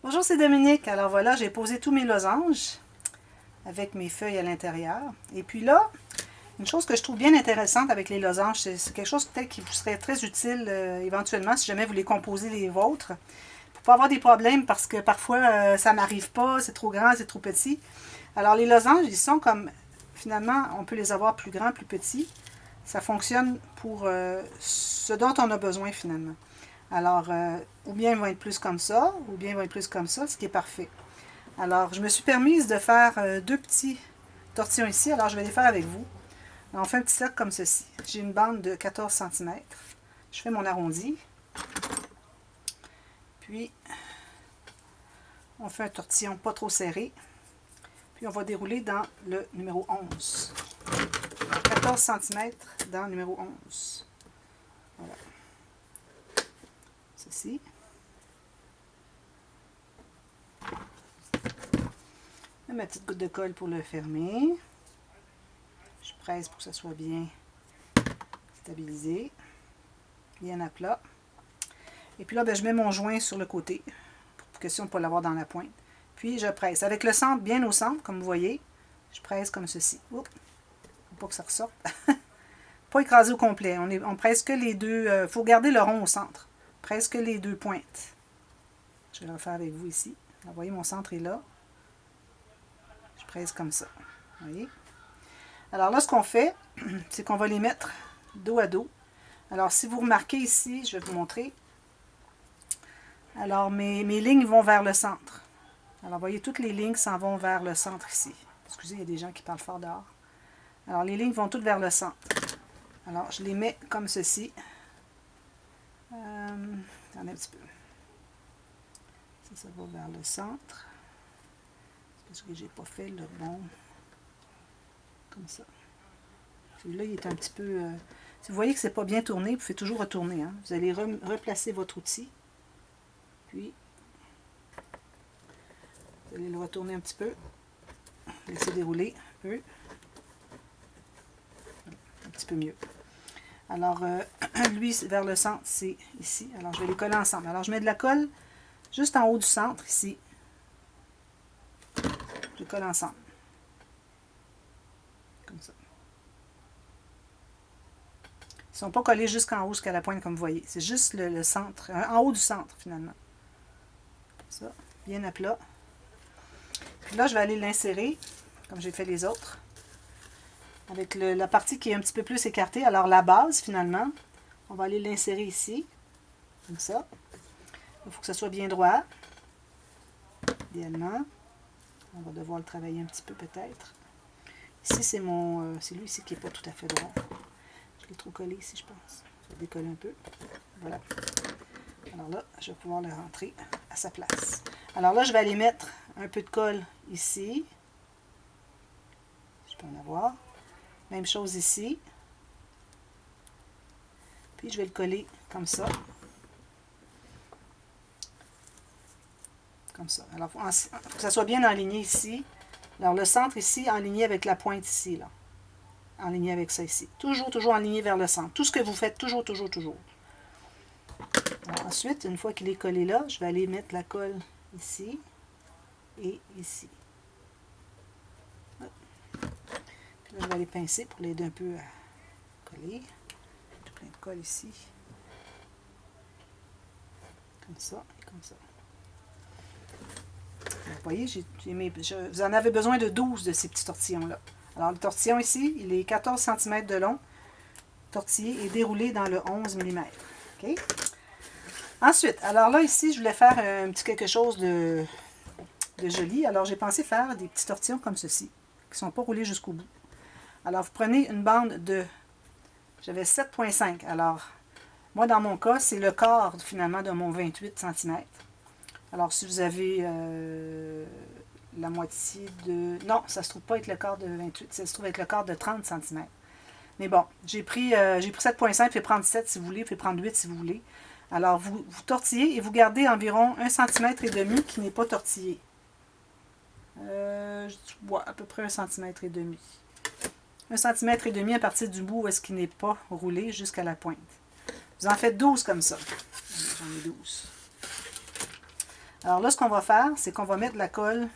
Bonjour, c'est Dominique. Alors voilà, j'ai posé tous mes losanges avec mes feuilles à l'intérieur. Et puis là, une chose que je trouve bien intéressante avec les losanges, c'est quelque chose peut-être qui vous serait très utile éventuellement si jamais vous les composez les vôtres. Pour pas avoir des problèmes parce que parfois ça m'arrive pas, c'est trop grand, c'est trop petit. Alors les losanges, ils sont comme, finalement, on peut les avoir plus grands, plus petits. Ça fonctionne pour ce dont on a besoin finalement. Alors, ou bien ils vont être plus comme ça, ou bien ils vont être plus comme ça, ce qui est parfait. Alors, je me suis permise de faire deux petits tortillons ici. Alors, je vais les faire avec vous. Alors, on fait un petit cercle comme ceci. J'ai une bande de 14 cm. Je fais mon arrondi. Puis, on fait un tortillon pas trop serré. Puis, on va dérouler dans le numéro 11. 14 cm dans le numéro 11. Voilà. Ceci. Ma petite goutte de colle pour le fermer. Je presse pour que ça soit bien stabilisé, bien à plat. Et puis là, ben, je mets mon joint sur le côté, pour question de ne pas l'avoir dans la pointe. Puis je presse. Avec le centre bien au centre, comme vous voyez, je presse comme ceci. Oups, faut pas que ça ressorte. Pas écrasé au complet. On presse que les deux. Il faut garder le rond au centre. Presque les deux pointes. Je vais le refaire avec vous ici. Alors, vous voyez, mon centre est là. Je presse comme ça. Vous voyez? Alors là, ce qu'on fait, c'est qu'on va les mettre dos à dos. Alors, si vous remarquez ici, je vais vous montrer. Alors, mes lignes vont vers le centre. Alors, vous voyez, toutes les lignes s'en vont vers le centre ici. Excusez, il y a des gens qui parlent fort dehors. Alors, les lignes vont toutes vers le centre. Alors, je les mets comme ceci. Attendez un petit peu. Ça va vers le centre. C'est parce que j'ai pas fait le bon. Comme ça. Celui-là, il est un petit peu... si vous voyez que c'est pas bien tourné, vous pouvez toujours retourner. Hein. Vous allez replacer votre outil. Puis, vous allez le retourner un petit peu. Laisser dérouler un peu. Un petit peu mieux. Alors, lui, vers le centre, c'est ici. Alors, je vais les coller ensemble. Alors, je mets de la colle juste en haut du centre, ici. Je les colle ensemble. Comme ça. Ils ne sont pas collés jusqu'en haut, jusqu'à la pointe, comme vous voyez. C'est juste le centre, en haut du centre, finalement. Comme ça, bien à plat. Puis là, je vais aller l'insérer, comme j'ai fait les autres. Avec la partie qui est un petit peu plus écartée. Alors, la base, finalement, on va aller l'insérer ici. Comme ça. Il faut que ça soit bien droit. Idéalement. On va devoir le travailler un petit peu, peut-être. Ici, c'est lui ici qui n'est pas tout à fait droit. Je l'ai trop collé ici, je pense. Je vais décoller un peu. Voilà. Alors là, je vais pouvoir le rentrer à sa place. Alors là, je vais aller mettre un peu de colle ici. Je peux en avoir. Même chose ici. Puis je vais le coller comme ça. Comme ça. Alors, il faut que ça soit bien aligné ici. Alors, le centre ici, aligné avec la pointe ici, là. Aligné avec ça ici. Toujours, toujours aligné vers le centre. Tout ce que vous faites, toujours, toujours, toujours. Alors, ensuite, une fois qu'il est collé là, je vais aller mettre la colle ici et ici. Puis là, je vais aller pincer pour l'aider un peu à coller. Tout plein de colle ici. Comme ça et comme ça. Vous voyez, vous en avez besoin de 12 de ces petits tortillons-là. Alors, le tortillon ici, il est 14 cm de long, tortillé et déroulé dans le 11 mm. OK? Ensuite, alors là, ici, je voulais faire un petit quelque chose de joli. Alors, j'ai pensé faire des petits tortillons comme ceci, qui ne sont pas roulés jusqu'au bout. Alors, vous prenez une bande de... J'avais 7,5. Alors, moi, dans mon cas, c'est le quart, finalement, de mon 28 cm. Alors, si vous avez la moitié de... Non, ça ne se trouve pas être le quart de 28, ça se trouve être le quart de 30 cm. Mais bon, j'ai pris 7,5, puis prendre 7 si vous voulez, puis prendre 8 si vous voulez. Alors, vous tortillez et vous gardez environ 1,5 cm qui n'est pas tortillé. Je vois à peu près 1,5 cm. 1,5 cm à partir du bout où est-ce qu'il n'est pas roulé jusqu'à la pointe. Vous en faites 12 comme ça. J'en ai 12. Alors là, ce qu'on va faire, c'est qu'on va mettre la colle.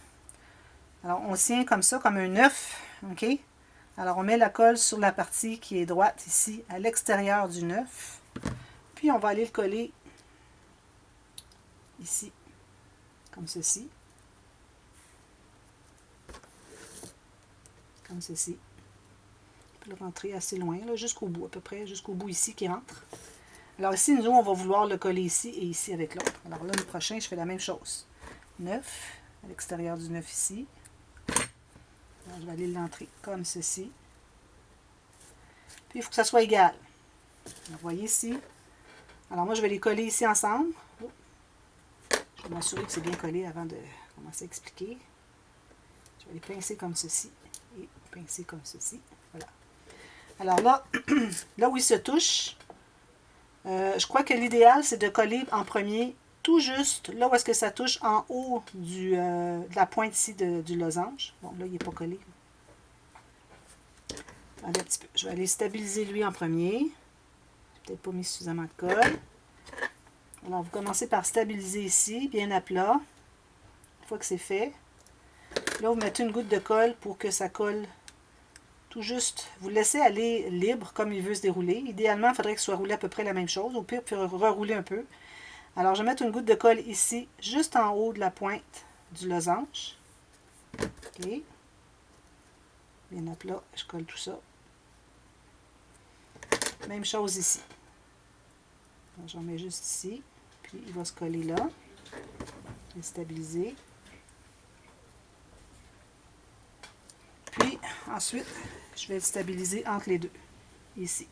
Alors, on tient comme ça, comme un œuf, OK? Alors, on met la colle sur la partie qui est droite ici, à l'extérieur du œuf. Puis, on va aller le coller ici, comme ceci. Comme ceci. On peut le rentrer assez loin, jusqu'au bout, à peu près, jusqu'au bout ici qui rentre. Alors ici, nous, on va vouloir le coller ici et ici avec l'autre. Alors là, le prochain, je fais la même chose. 9, à l'extérieur du 9 ici. Alors, je vais aller l'entrer comme ceci. Puis, il faut que ça soit égal. Vous voyez ici. Alors moi, je vais les coller ici ensemble. Je vais m'assurer que c'est bien collé avant de commencer à expliquer. Je vais les pincer comme ceci et pincer comme ceci. Voilà. Alors là, là où ils se touchent, je crois que l'idéal, c'est de coller en premier tout juste là où est-ce que ça touche en haut de la pointe ici du losange. Bon, là, il n'est pas collé. Attendez un petit peu. Je vais aller stabiliser lui en premier. J'ai peut-être pas mis suffisamment de colle. Alors, vous commencez par stabiliser ici, bien à plat. Une fois que c'est fait, là, vous mettez une goutte de colle pour que ça colle tout juste. Vous le laissez aller libre, comme il veut se dérouler. Idéalement, il faudrait que ce soit roulé à peu près la même chose. Au pire, puis rerouler un peu. Alors, je vais mettre une goutte de colle ici, juste en haut de la pointe du losange. OK. Bien à plat, je colle tout ça. Même chose ici. J'en mets juste ici. Puis, il va se coller là. Je vais stabiliser. Puis, ensuite, je vais le stabiliser entre les deux. Ici.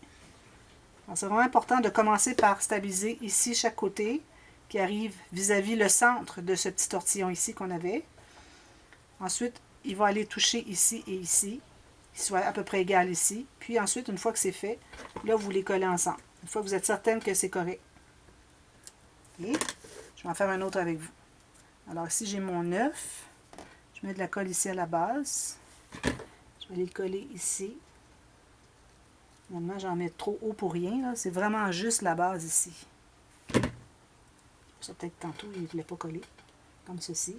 C'est vraiment important de commencer par stabiliser ici chaque côté qui arrive vis-à-vis le centre de ce petit tortillon ici qu'on avait. Ensuite, il va aller toucher ici et ici, qu'il soit à peu près égal ici. Puis ensuite, une fois que c'est fait, là, vous les collez ensemble. Une fois que vous êtes certaine que c'est correct. Et je vais en faire un autre avec vous. Alors ici, j'ai mon œuf. Je mets de la colle ici à la base. Je vais aller le coller ici. Finalement, j'en mets trop haut pour rien. C'est vraiment juste la base ici. Ça, peut-être tantôt, il ne voulait pas coller. Comme ceci.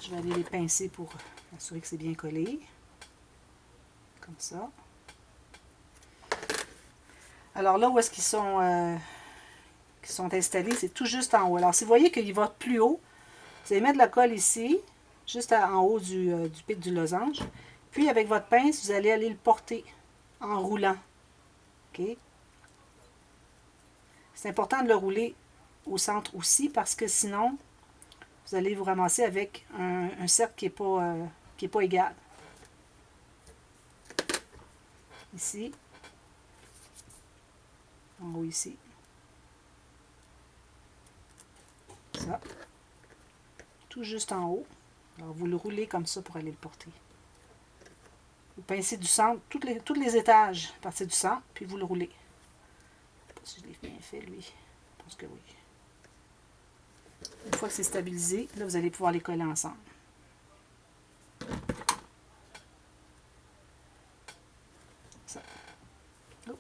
Je vais aller les pincer pour m'assurer que c'est bien collé. Comme ça. Alors là, où est-ce qu'ils sont installés, c'est tout juste en haut. Alors, si vous voyez qu'il va plus haut, vous allez mettre de la colle ici, juste en haut du pic du losange. Puis, avec votre pince, vous allez aller le porter en roulant. OK? C'est important de le rouler au centre aussi, parce que sinon, vous allez vous ramasser avec un cercle qui n'est pas égal. Ici. En haut ici. Ça. Tout juste en haut. Alors, vous le roulez comme ça pour aller le porter. Vous pincez du centre, tous les étages à partir du centre, puis vous le roulez. Je ne sais pas si je l'ai bien fait, lui. Je pense que oui. Une fois que c'est stabilisé, là, vous allez pouvoir les coller ensemble. Ça. Oh. Il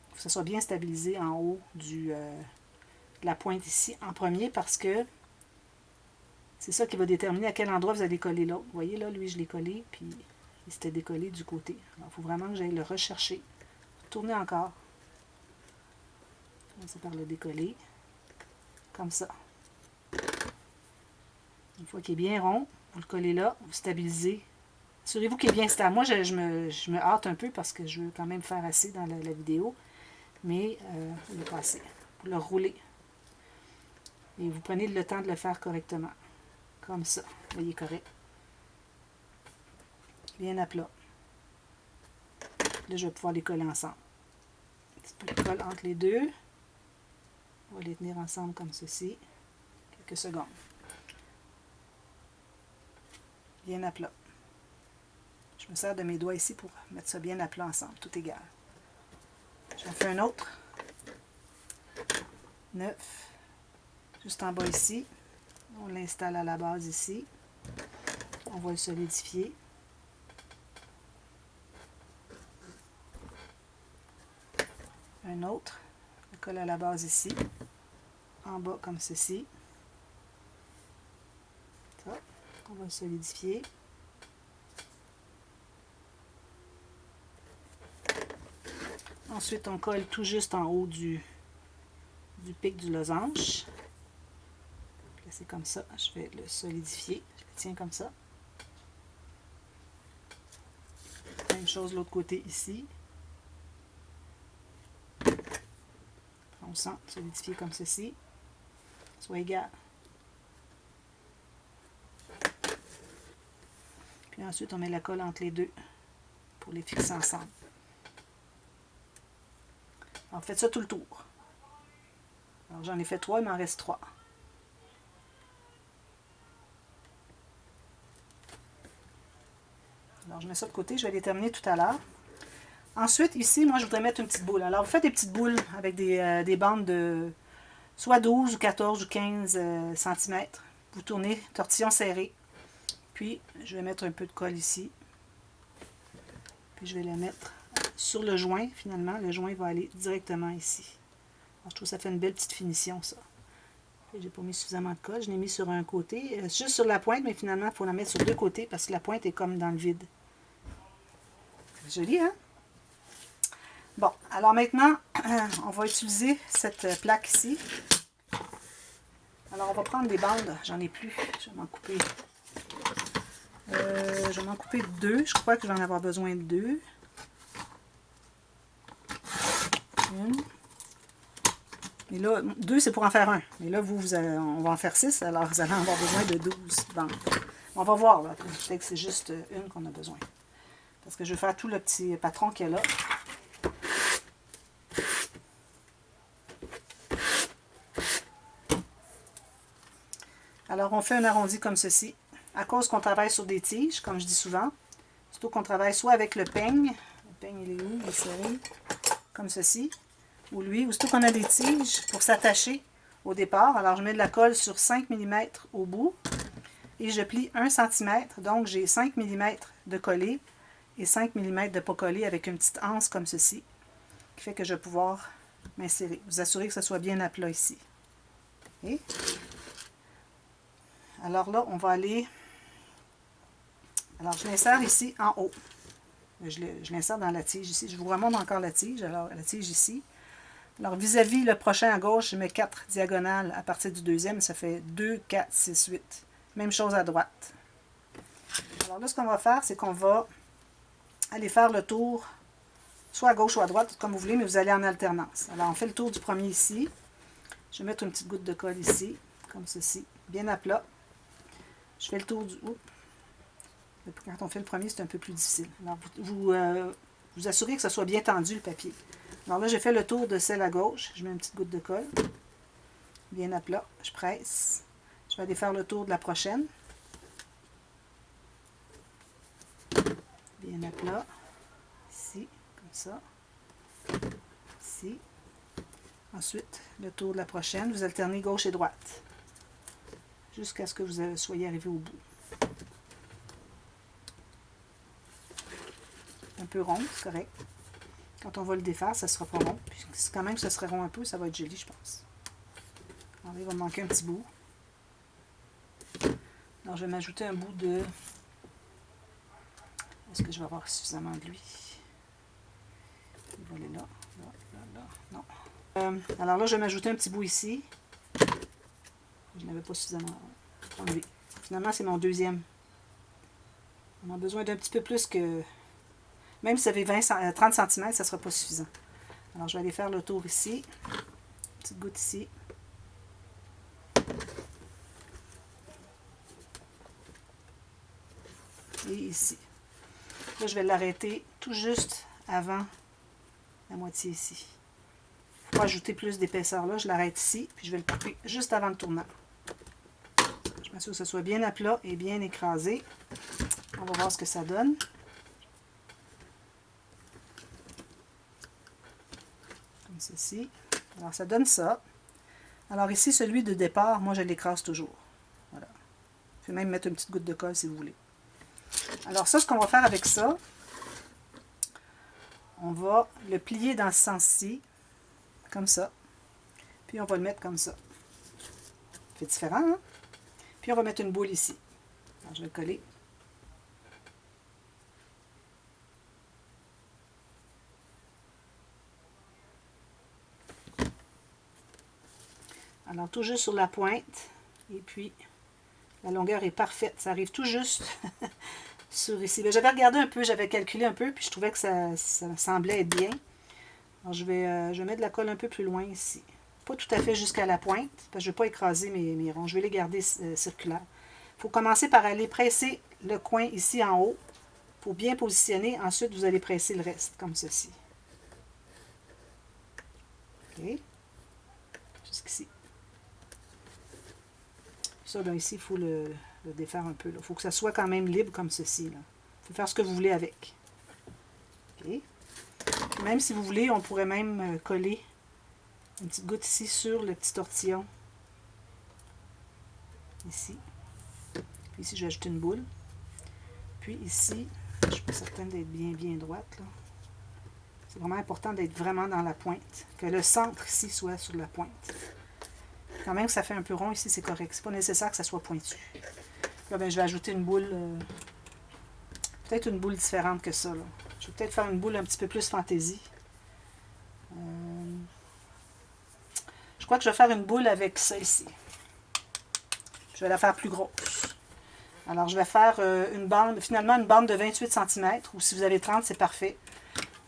faut que ça soit bien stabilisé en haut de la pointe ici en premier, parce que c'est ça qui va déterminer à quel endroit vous allez coller l'autre. Vous voyez, là, lui, je l'ai collé, puis il s'était décollé du côté. Alors, il faut vraiment que j'aille le rechercher. Tournez encore. Commencez par le décoller. Comme ça. Une fois qu'il est bien rond, vous le collez là, vous stabilisez. Assurez-vous qu'il est bien stable. Moi, je me hâte un peu parce que je veux quand même faire assez dans la vidéo. Mais vous le passez. Vous le roulez. Et vous prenez le temps de le faire correctement. Comme ça. Vous voyez, correct. Bien à plat. Là, je vais pouvoir les coller ensemble. Un petit peu de colle entre les deux. On va les tenir ensemble comme ceci. Quelques secondes. Bien à plat. Je me sers de mes doigts ici pour mettre ça bien à plat ensemble, tout égal. J'en fais un autre. 9. Juste en bas ici. On l'installe à la base ici. On va le solidifier. Un autre. On colle à la base ici. en bas comme ceci. Ça, on va le solidifier. Ensuite, on colle tout juste en haut du pic du losange. C'est comme ça, je vais le solidifier. Je le tiens comme ça. Même chose de l'autre côté ici. On sent solidifier comme ceci. Soit égal. Puis ensuite, on met la colle entre les deux pour les fixer ensemble. Alors, faites ça tout le tour. Alors, j'en ai fait 3, il m'en reste 3. Alors, je mets ça de côté, je vais les terminer tout à l'heure. Ensuite, ici, moi, je voudrais mettre une petite boule. Alors, vous faites des petites boules avec des bandes de soit 12 ou 14 ou 15 cm. Vous tournez, tortillon serré. Puis, je vais mettre un peu de colle ici. Puis, je vais la mettre sur le joint, finalement. Le joint va aller directement ici. Alors, je trouve que ça fait une belle petite finition, ça. J'ai pas mis suffisamment de colle. Je l'ai mis sur un côté, juste sur la pointe, mais finalement, il faut la mettre sur deux côtés parce que la pointe est comme dans le vide. C'est joli, hein? Bon, alors maintenant, on va utiliser cette plaque ici. Alors, on va prendre des bandes. J'en ai plus. Je vais m'en couper. Je vais m'en couper 2. Je crois que je vais en avoir besoin de 2. Une. Et là, 2, c'est pour en faire un. Mais là, on va en faire 6, alors vous allez avoir besoin de 12 bandes. On va voir, là. Peut-être que c'est juste une qu'on a besoin. Parce que je vais faire tout le petit patron qu'il y a là. Alors, on fait un arrondi comme ceci. À cause qu'on travaille sur des tiges, comme je dis souvent, surtout qu'on travaille soit avec le peigne. Le peigne, il est où? Il est serré. Comme ceci. Ou lui, ou surtout qu'on a des tiges pour s'attacher au départ. Alors, je mets de la colle sur 5 mm au bout. Et je plie 1 cm. Donc, j'ai 5 mm de collé et 5 mm de pas collé avec une petite anse comme ceci. Qui fait que je vais pouvoir m'insérer. Vous assurez que ce soit bien à plat ici. Okay? Alors là, on va aller... Alors, je l'insère ici en haut. Je l'insère dans la tige ici. Je vous remonte encore la tige. Alors, la tige ici. Alors, vis-à-vis le prochain à gauche, je mets 4 diagonales à partir du deuxième. Ça fait 2, 4, 6, 8. Même chose à droite. Alors là, ce qu'on va faire, c'est qu'on va aller faire le tour, soit à gauche ou à droite, comme vous voulez, mais vous allez en alternance. Alors, on fait le tour du premier ici. Je vais mettre une petite goutte de colle ici, comme ceci, bien à plat. Je fais le tour du... Oups. Quand on fait le premier, c'est un peu plus difficile. Alors, vous assurez que ça soit bien tendu, le papier. Alors là, j'ai fait le tour de celle à gauche. Je mets une petite goutte de colle. Bien à plat. Je presse. Je vais aller faire le tour de la prochaine. Bien à plat. Ici, comme ça. Ici. Ensuite, le tour de la prochaine. Vous alternez gauche et droite. Jusqu'à ce que vous soyez arrivé au bout. Un peu rond, c'est correct. Quand on va le défaire, ça ne sera pas rond. Puis quand même, ça serait rond un peu, ça va être joli, je pense. Alors, il va me manquer un petit bout. Alors, je vais m'ajouter un bout de... Est-ce que je vais avoir suffisamment de lui? Il va aller là, non. Alors là, je vais m'ajouter un petit bout ici. Je n'avais pas suffisamment enlevé. Finalement, c'est mon deuxième. On a besoin d'un petit peu plus que... Même si ça fait 30 cm, ça ne sera pas suffisant. Alors, je vais aller faire le tour ici. Petite goutte ici. Et ici. Là, je vais l'arrêter tout juste avant la moitié ici. Pour ajouter plus d'épaisseur là, je l'arrête ici. Puis je vais le couper juste avant le tournant. Je m'assure que ce soit bien à plat et bien écrasé. On va voir ce que ça donne. Comme ceci. Alors, ça donne ça. Alors ici, celui de départ, moi, je l'écrase toujours. Voilà. Je vais même mettre une petite goutte de colle si vous voulez. Alors ça, ce qu'on va faire avec ça, on va le plier dans ce sens-ci, comme ça. Puis on va le mettre comme ça. C'est différent, hein? Puis on va mettre une boule ici. Alors, je vais coller. Alors, tout juste sur la pointe. Et puis, la longueur est parfaite. Ça arrive tout juste sur ici. J'avais regardé un peu, j'avais calculé un peu, puis je trouvais que ça semblait être bien. Alors, je vais mettre de la colle un peu plus loin ici. Pas tout à fait jusqu'à la pointe, parce que je ne vais pas écraser mes ronds. Je vais les garder circulaires. Il faut commencer par aller presser le coin ici en haut pour bien positionner. Ensuite, vous allez presser le reste, comme ceci. OK. Jusqu'ici. Ça, là, ici, il faut le défaire un peu. Il faut que ça soit quand même libre comme ceci. Il faut faire ce que vous voulez avec. OK. Même si vous voulez, on pourrait même coller une petite goutte ici sur le petit tortillon. Ici. Puis ici, je vais ajouter une boule. Puis ici, je ne suis pas certaine d'être bien droite. C'est vraiment important d'être vraiment dans la pointe. Que le centre ici soit sur la pointe. Quand même, ça fait un peu rond ici, c'est correct. C'est pas nécessaire que ça soit pointu. Là, ben, je vais ajouter une boule. Peut-être une boule différente que ça. Là. Je vais peut-être faire une boule un petit peu plus fantaisie. Je crois que je vais faire une boule avec ça ici. Je vais la faire plus grosse. Alors, je vais faire finalement une bande de 28 cm, ou si vous avez 30, c'est parfait.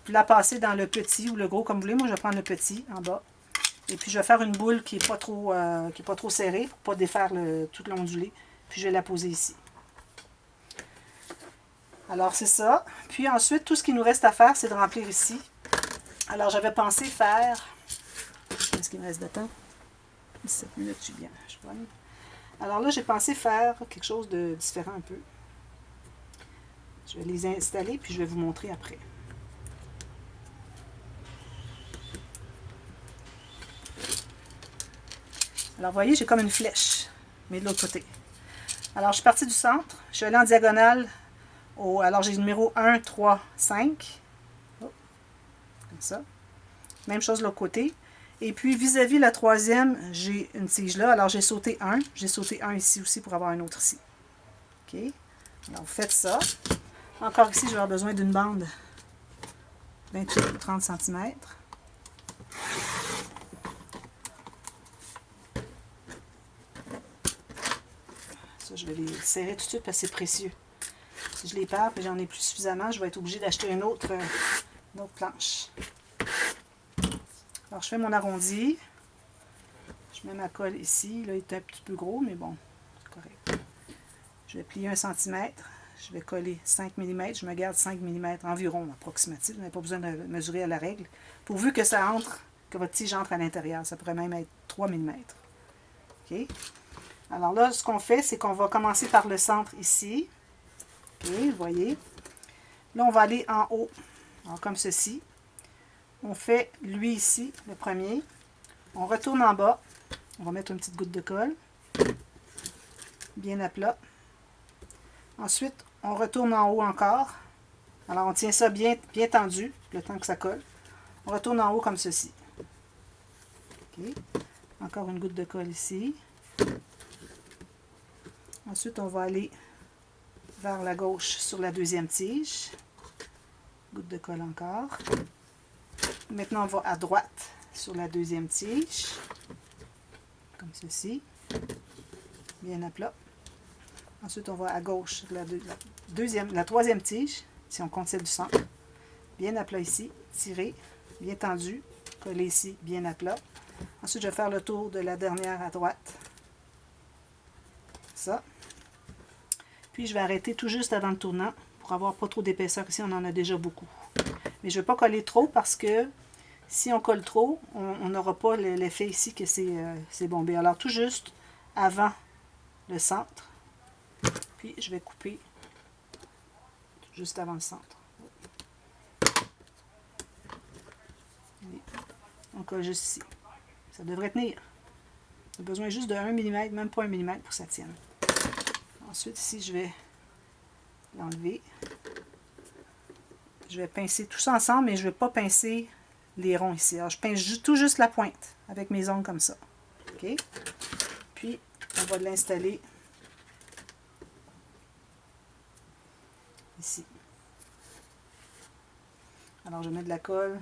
Puis la passer dans le petit ou le gros, comme vous voulez. Moi, je vais prendre le petit en bas. Et puis, je vais faire une boule qui n'est pas trop serrée, pour ne pas défaire tout l'ondulé. Puis, je vais la poser ici. Alors, c'est ça. Puis ensuite, tout ce qu'il nous reste à faire, c'est de remplir ici. Alors, j'avais pensé faire... Qu'est-ce qu'il me reste de temps? 17 minutes, je suis bien. Je vois. Alors là, j'ai pensé faire quelque chose de différent un peu. Je vais les installer, puis je vais vous montrer après. Alors, vous voyez, j'ai comme une flèche, mais de l'autre côté. Alors, je suis partie du centre. Je suis allée en diagonale. Alors, j'ai le numéro 1, 3, 5. Oh, comme ça. Même chose de l'autre côté. Et puis, vis-à-vis la troisième, j'ai une tige là. Alors, j'ai sauté un. J'ai sauté un ici aussi pour avoir un autre ici. OK. Alors, vous faites ça. Encore ici, je vais avoir besoin d'une bande 28 ou 30 cm. Ça, je vais les serrer tout de suite parce que c'est précieux. Si je les perds et j'en ai plus suffisamment, je vais être obligée d'acheter une autre planche. Alors, je fais mon arrondi. Je mets ma colle ici. Là, il est un petit peu gros, mais bon, c'est correct. Je vais plier 1 cm. Je vais coller 5 mm. Je me garde 5 mm environ, approximatif. Vous n'avez pas besoin de mesurer à la règle. Pourvu que ça entre, que votre tige entre à l'intérieur. Ça pourrait même être 3 mm. OK? Alors là, ce qu'on fait, c'est qu'on va commencer par le centre ici. OK, vous voyez. Là, on va aller en haut. Alors, comme ceci. On fait lui ici, le premier. On retourne en bas. On va mettre une petite goutte de colle. Bien à plat. Ensuite, on retourne en haut encore. Alors, on tient ça bien tendu, le temps que ça colle. On retourne en haut comme ceci. OK. Encore une goutte de colle ici. Ensuite, on va aller vers la gauche sur la deuxième tige. Goutte de colle encore. Maintenant, on va à droite sur la deuxième tige. Comme ceci. Bien à plat. Ensuite, on va à gauche sur la troisième tige, si on compte celle du centre. Bien à plat ici. Tirer. Bien tendu. Coller ici. Bien à plat. Ensuite, je vais faire le tour de la dernière à droite. Ça. Puis, je vais arrêter tout juste avant le tournant pour avoir pas trop d'épaisseur. Ici, on en a déjà beaucoup. Mais je ne vais pas coller trop parce que si on colle trop, on n'aura pas l'effet ici que c'est bombé. Alors, tout juste avant le centre. Puis, je vais couper juste avant le centre. On colle juste ici. Ça devrait tenir. On a besoin juste de 1 mm, même pas 1 mm pour que ça tienne. Ensuite, ici, je vais l'enlever. Je vais pincer tout ça ensemble, mais je ne vais pas pincer les ronds ici. Alors, je pince tout juste la pointe avec mes ongles comme ça. OK? Puis, On va l'installer ici. Alors, je mets de la colle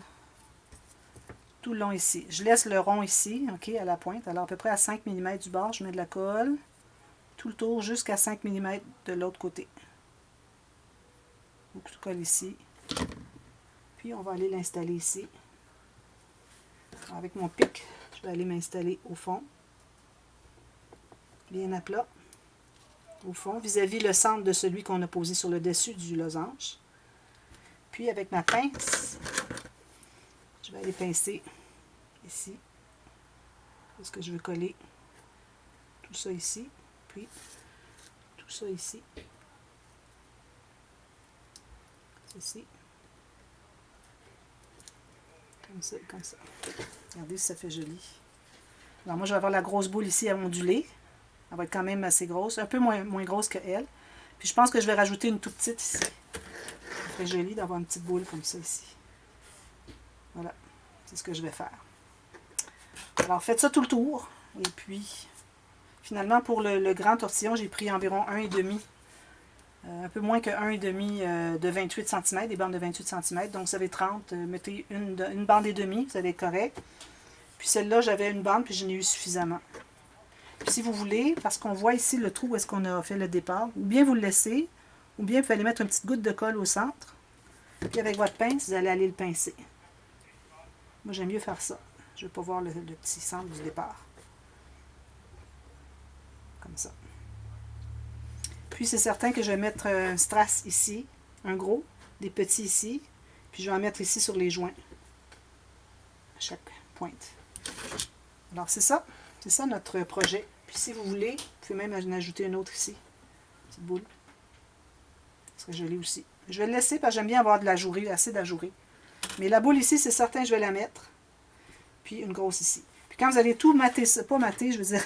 tout le long ici. Je laisse le rond ici, ok, à la pointe. Alors, à peu près à 5 mm du bord, je mets de la colle tout le tour jusqu'à 5 mm de l'autre côté. Beaucoup de colle ici. Puis, on va aller l'installer ici. Alors, avec mon pic, je vais aller m'installer au fond. Bien à plat. Au fond, vis-à-vis le centre de celui qu'on a posé sur le dessus du losange. Puis, avec ma pince, je vais aller pincer ici. Est-ce que je veux coller tout ça ici, puis tout ça ici. Ceci. Comme ça, comme ça. Regardez si ça fait joli. Alors moi, je vais avoir la grosse boule ici à onduler. Elle va être quand même assez grosse, un peu moins grosse que elle. Puis je pense que je vais rajouter une toute petite ici. Ça fait joli d'avoir une petite boule comme ça ici. Voilà, c'est ce que je vais faire. Alors faites ça tout le tour. Et puis, finalement, pour le grand tortillon, j'ai pris environ 1,5. Un peu moins que 1,5 de 28 cm, des bandes de 28 cm. Donc vous avez 30, mettez une bande et demie, vous allez être correct. Puis celle-là, j'avais une bande, puis j'en ai eu suffisamment. Puis si vous voulez, parce qu'on voit ici le trou où est-ce qu'on a fait le départ, ou bien vous le laissez, ou bien vous allez mettre une petite goutte de colle au centre. Puis avec votre pince, vous allez aller le pincer. Moi, j'aime mieux faire ça. Je ne veux pas voir le petit centre du départ. Comme ça. Puis c'est certain que je vais mettre un strass ici, un gros, des petits ici, puis je vais en mettre ici sur les joints, à chaque pointe. Alors c'est ça notre projet. Puis si vous voulez, vous pouvez même en ajouter une autre ici, petite boule. Ce serait joli aussi. Je vais le laisser parce que j'aime bien avoir de l'ajouré, assez d'ajouré. Mais la boule ici, c'est certain, je vais la mettre. Puis une grosse ici. Puis quand vous allez tout mater, pas mater, je veux dire,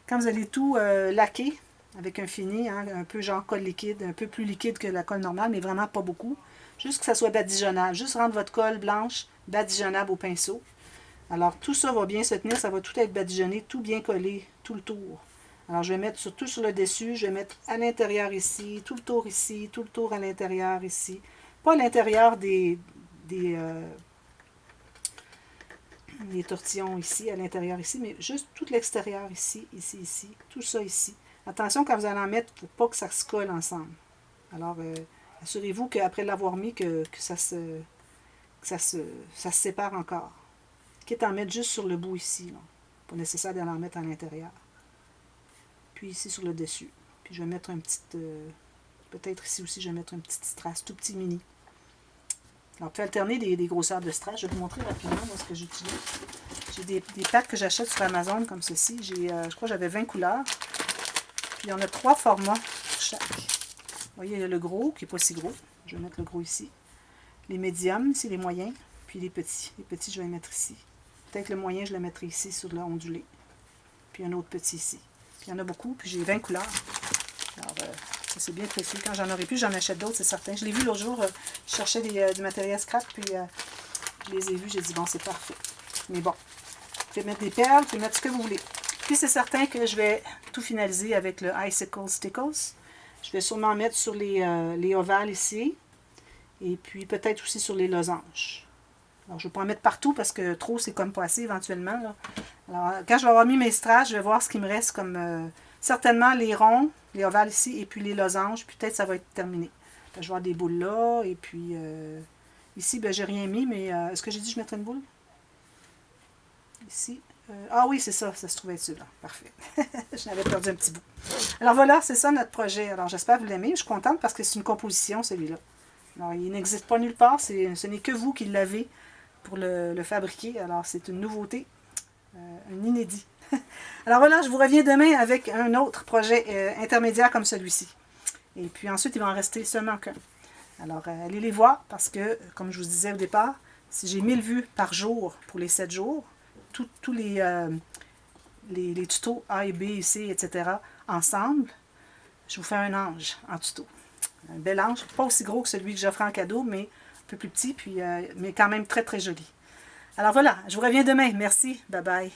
quand vous allez tout laquer, avec un fini, hein, un peu genre colle liquide, un peu plus liquide que la colle normale, mais vraiment pas beaucoup. Juste que ça soit badigeonnable. Juste rendre votre colle blanche badigeonnable au pinceau. Alors tout ça va bien se tenir, ça va tout être badigeonné, tout bien collé, tout le tour. Alors je vais mettre tout sur le dessus, je vais mettre à l'intérieur ici, tout le tour ici, tout le tour à l'intérieur ici. Pas à l'intérieur des tortillons ici, à l'intérieur ici, mais juste tout l'extérieur ici, ici, ici, tout ça ici. Attention quand vous allez en mettre pour pas que ça se colle ensemble. Alors, assurez-vous qu'après l'avoir mis, que ça se sépare encore. Quitte à en mettre juste sur le bout ici. Là. Pas nécessaire d'en mettre à l'intérieur. Puis ici sur le dessus. Puis je vais mettre un petit... peut-être ici aussi, je vais mettre un petit strass, tout petit mini. Alors, vous pouvez alterner des grosseurs de strass. Je vais vous montrer rapidement moi, ce que j'utilise. J'ai des packs que j'achète sur Amazon comme ceci. Je crois que j'avais 20 couleurs. Puis il y en a 3 formats pour chaque. Vous voyez, il y a le gros qui n'est pas si gros. Je vais mettre le gros ici. Les médiums, c'est les moyens. Puis les petits. Les petits, je vais les mettre ici. Peut-être le moyen, je le mettrai ici sur le ondulé. Puis un autre petit ici. Puis il y en a beaucoup. Puis j'ai 20 couleurs. Alors, ça c'est bien précieux. Quand j'en aurai plus, j'en achète d'autres, c'est certain. Je l'ai vu l'autre jour. Je cherchais du matériel scrap. Puis je les ai vus. J'ai dit, bon, c'est parfait. Mais bon. Vous pouvez mettre des perles. Vous pouvez mettre ce que vous voulez. Puis c'est certain que je vais tout finaliser avec le Icicle Stickles. Je vais sûrement mettre sur les ovales ici. Et puis peut-être aussi sur les losanges. Alors je ne vais pas en mettre partout parce que trop c'est comme pas assez éventuellement. Là. Alors quand je vais avoir mis mes strass, je vais voir ce qui me reste comme certainement les ronds, les ovales ici et puis les losanges. Puis peut-être ça va être terminé. Je vais avoir des boules là et puis ici ben, j'ai rien mis mais est-ce que j'ai dit que je mettrais une boule? Ici. Ah oui, c'est ça, ça se trouvait dessus là. Parfait. Je n'avais perdu un petit bout. Alors voilà, c'est ça notre projet. Alors j'espère que vous l'aimez. Je suis contente parce que c'est une composition celui-là. Alors il n'existe pas nulle part. Ce n'est que vous qui l'avez pour le fabriquer. Alors c'est une nouveauté, un inédit. Alors voilà, je vous reviens demain avec un autre projet intermédiaire comme celui-ci. Et puis ensuite, il va en rester seulement qu'un. Alors allez les voir parce que, comme je vous disais au départ, si j'ai 1000 vues par jour pour les 7 jours, tous les tutos A et B, C, etc. ensemble, je vous fais un ange en tuto. Un bel ange, pas aussi gros que celui que j'offre en cadeau, mais un peu plus petit, puis, mais quand même très très joli. Alors voilà, je vous reviens demain. Merci, bye bye.